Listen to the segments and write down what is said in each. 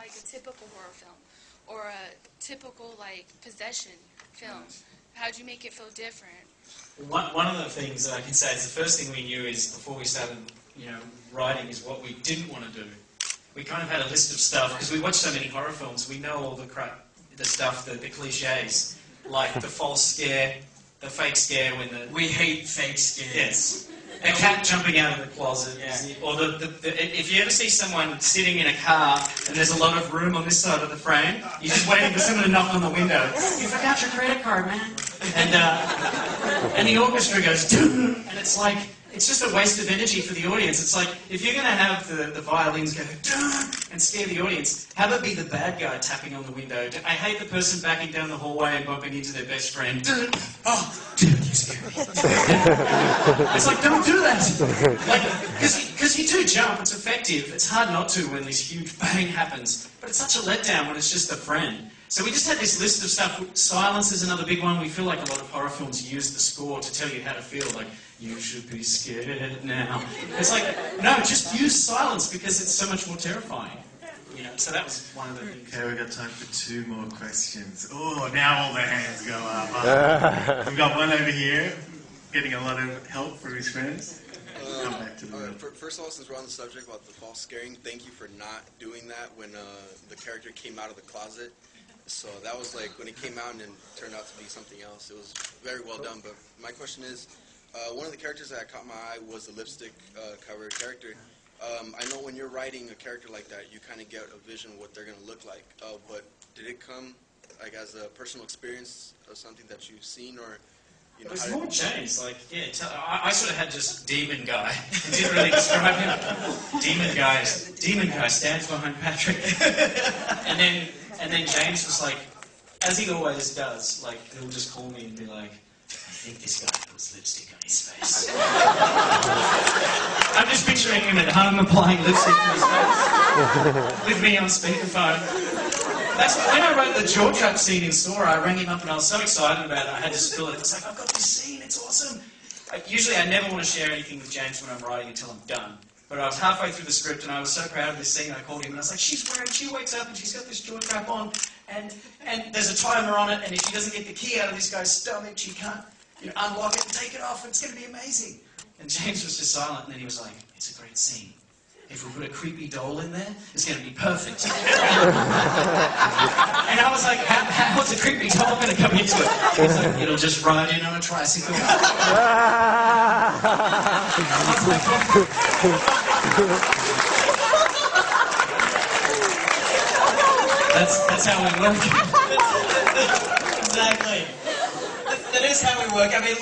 like a typical horror film or a typical like possession film? How'd you make it feel different? One of the things that I can say is the first thing we knew is before we started, writing is what we didn't want to do. We kind of had a list of stuff because we watch so many horror films. We know all the crap, the stuff, the cliches, like the false scare, the fake scare when the... We hate fake scares. Yes. A cat jumping out of the closet. Yeah. Or if you ever see someone sitting in a car and there's a lot of room on this side of the frame, you're just waiting for someone to knock on the window. You forgot your credit card, man. And the orchestra goes, and it's like, it's just a waste of energy for the audience. It's like, if you're going to have the violins go, and scare the audience, have it be the bad guy tapping on the window. I hate the person backing down the hallway and bumping into their best friend. Oh, dude, you scared me. It's like, don't do that. Like, because you do jump, it's effective. It's hard not to when this huge bang happens. But it's such a letdown when it's just a friend. So we just had this list of stuff. Silence is another big one. We feel like a lot of horror films use the score to tell you how to feel. Like, you should be scared now. It's like, no, just use silence because it's so much more terrifying. So that was one of the things. Okay, we've got time for 2 more questions. Oh, now all the hands go up. We've got one over here, getting a lot of help from his friends. Come back to the room. First of all, since we're on the subject about the false scaring, thank you for not doing that when the character came out of the closet. So that was like, when it came out and then turned out to be something else, it was very well done. But my question is, one of the characters that caught my eye was the lipstick cover character. I know when you're writing a character like that, you kind of get a vision of what they're going to look like. But did it come like as a personal experience of something that you've seen, or it was more James. Like, yeah, I sort of had just Demon Guy. I didn't really describe him. Demon Guy stands behind Patrick. and then James was like, as he always does, like he'll just call me and be like, I think this guy puts lipstick on his face. I'm just picturing him at home applying lipstick on his face with me on speakerphone. That's when I wrote the jaw trap scene in Saw. I rang him up and I was so excited about it. I had to spill it. It's like, I've got this scene. It's awesome. Usually I never want to share anything with James when I'm writing until I'm done. But I was halfway through the script and I was so proud of this scene. I called him and I was like, she wakes up and she's got this jaw trap on and there's a timer on it, and if she doesn't get the key out of this guy's stomach, she can't unlock it and take it off. It's going to be amazing. And James was just silent, and then he was like, it's a great scene. If we put a creepy doll in there, it's going to be perfect. And I was like, how's a creepy doll going to come into it? He was like, it'll just ride in on a tricycle. That's how we work. Exactly. That is how we work. I mean,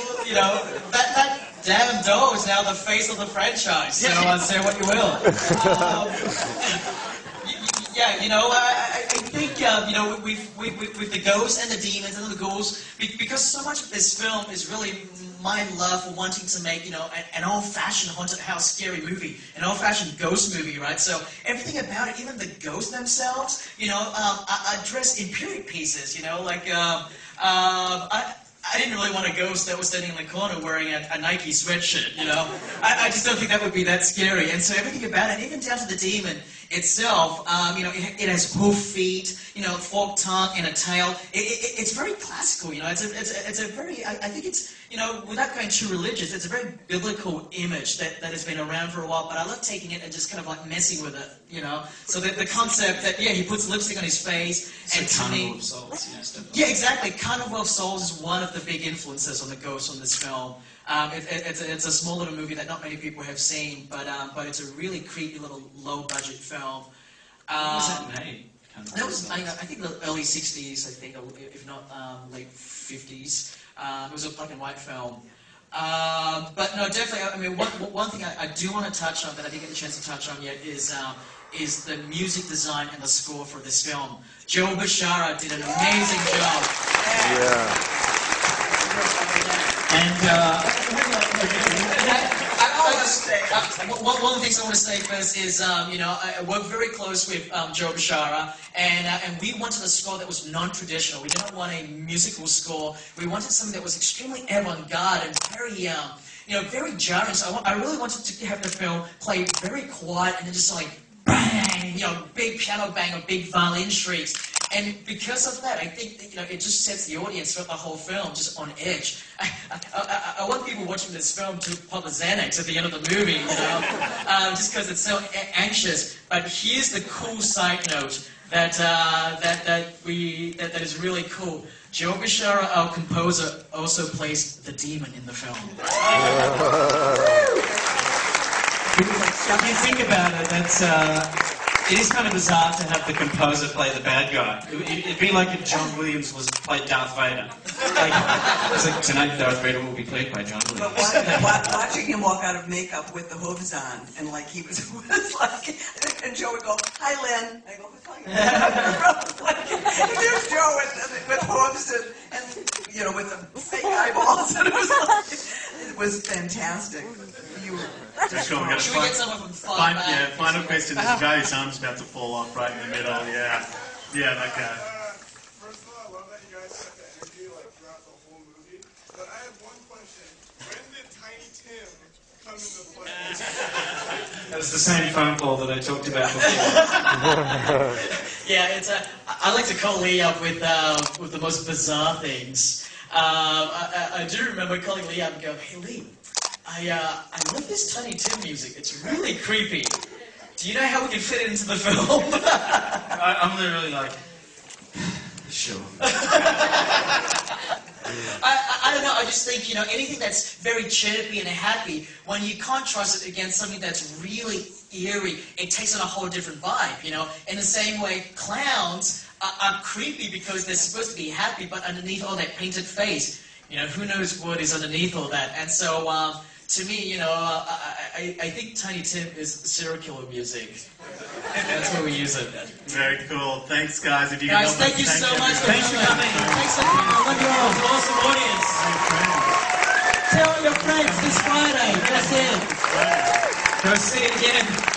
that damn doll is now the face of the franchise. So say what you will. I think with the ghosts and the demons and the ghouls, because so much of this film is really my love for wanting to make an old-fashioned haunted house scary movie, an old-fashioned ghost movie, right? So everything about it, even the ghosts themselves, are dressed in period pieces. I didn't really want a ghost that was standing in the corner wearing a Nike sweatshirt, I just don't think that would be that scary. And so everything about it, even down to the demon itself, it has hoof feet, forked tongue and a tail. It's very classical, It's a very, I think it's, without going too religious, it's a very biblical image that has been around for a while, but I love taking it and just kind of like messing with it, So the concept that, he puts lipstick on his face. And Carnival of Souls, stuff like that. Yeah, exactly. Carnival of Souls is one of the big influences on the ghosts on this film. It's a small little movie that not many people have seen, but it's a really creepy little low-budget film. When was that made? That was, I think, the early 60s, I think, if not late 50s. It was a black and white film. But no, definitely, I mean, one thing I do want to touch on that I didn't get the chance to touch on yet is the music design and the score for this film. Joe Bishara did an amazing job. Yeah. One of the things I want to say first is, I worked very close with Joe Bishara, and we wanted a score that was non-traditional. We didn't want a musical score. We wanted something that was extremely avant-garde and very, very jarring. So I really wanted to have the film play very quiet and then just like bang, big piano bang or big violin shrieks. And because of that, I think that, it just sets the audience throughout the whole film just on edge. I want people watching this film to pop a Xanax at the end of the movie, just because it's so anxious. But here's the cool side note that is really cool. Joe Bishara, our composer, also plays the demon in the film. If you think about it, it is kind of bizarre to have the composer play the bad guy. It'd be like if John Williams played Darth Vader. It's like, tonight Darth Vader will be played by John Williams. But watching him walk out of makeup with the hooves on, and like he was like, and Joe would go, "Hi, Lynn." I go, "What's going on?" And there's Joe with hooves and with the fake eyeballs, and it was fantastic. Just go, we've got Should we get someone from the far back? Final question. This guy's arm's about to fall off right in the middle. Yeah, that guy. First of all, I love that you guys set the energy throughout the whole movie. But I have one question. When did Tiny Tim come into play? That was the same phone call that I talked about before. Yeah, I like to call Lee up with the most bizarre things. I do remember calling Lee up and go, "Hey Lee, I love this Tiny Tim music. It's really creepy. Do you know how we can fit it into the film?" I'm literally like, sure. I don't know, I just think, anything that's very chirpy and happy, when you contrast it against something that's really eerie, it takes on a whole different vibe, In the same way, clowns are creepy because they're supposed to be happy, but underneath all that painted face, who knows what is underneath all that. And so, to me, I think Tiny Tim is serial killer music. That's where we use it. Very cool. Thanks, guys. If you can Guys, help thank us, you so everyone. much for coming. Thanks for coming. I love you all. Awesome audience. Tell your friends this Friday. That's it. Go see it again.